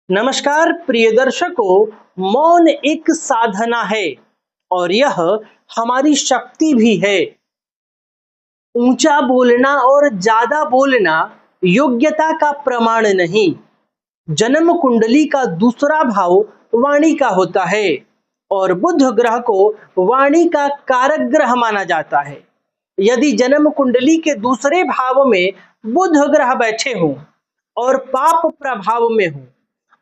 नमस्कार प्रिय दर्शकों। मौन एक साधना है और यह हमारी शक्ति भी है। ऊंचा बोलना और ज्यादा बोलना योग्यता का प्रमाण नहीं। जन्म कुंडली का दूसरा भाव वाणी का होता है और बुध ग्रह को वाणी का कारक ग्रह माना जाता है। यदि जन्म कुंडली के दूसरे भाव में बुध ग्रह बैठे हों और पाप प्रभाव में हों,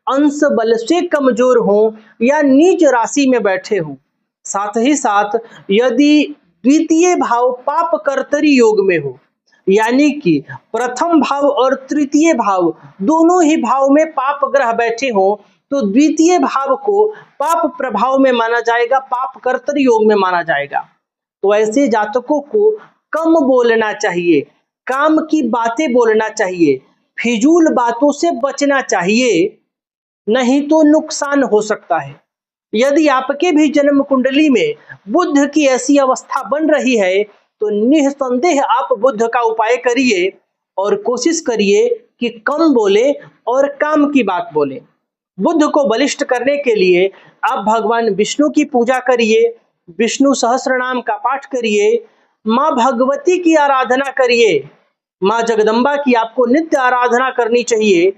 अंश बल से कमजोर हो या नीच राशि में बैठे हो, साथ ही साथ यदि द्वितीय भाव पाप कर्तरी योग में हो, यानी कि प्रथम भाव और तृतीय भाव दोनों ही भाव में पाप ग्रह बैठे हो, तो द्वितीय भाव को पाप प्रभाव में माना जाएगा, पाप कर्तरी योग में माना जाएगा। तो ऐसे जातकों को कम बोलना चाहिए, काम की बातें बोलना चाहिए, फिजूल बातों से बचना चाहिए, नहीं तो नुकसान हो सकता है। यदि आपके भी जन्म कुंडली में बुध की ऐसी अवस्था बन रही है तो निसंदेह आप बुध का उपाय करिए और कोशिश करिए कि कम बोले और काम की बात बोले। बुध को बलिष्ठ करने के लिए आप भगवान विष्णु की पूजा करिए, विष्णु सहस्त्र नाम का पाठ करिए, माँ भगवती की आराधना करिए, माँ जगदम्बा की आपको नित्य आराधना करनी चाहिए।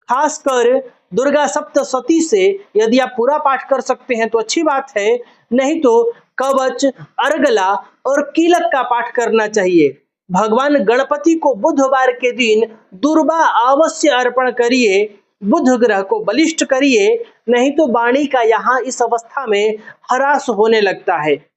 खासकर दुर्गा सप्तशती से यदि आप पूरा पाठ कर सकते हैं तो अच्छी बात है, नहीं तो कवच, अर्गला और कीलक का पाठ करना चाहिए। भगवान गणपति को बुधवार के दिन दुर्बा अवश्य अर्पण करिए, बुध ग्रह को बलिष्ठ करिए, नहीं तो वाणी का यहाँ इस अवस्था में ह्रास होने लगता है।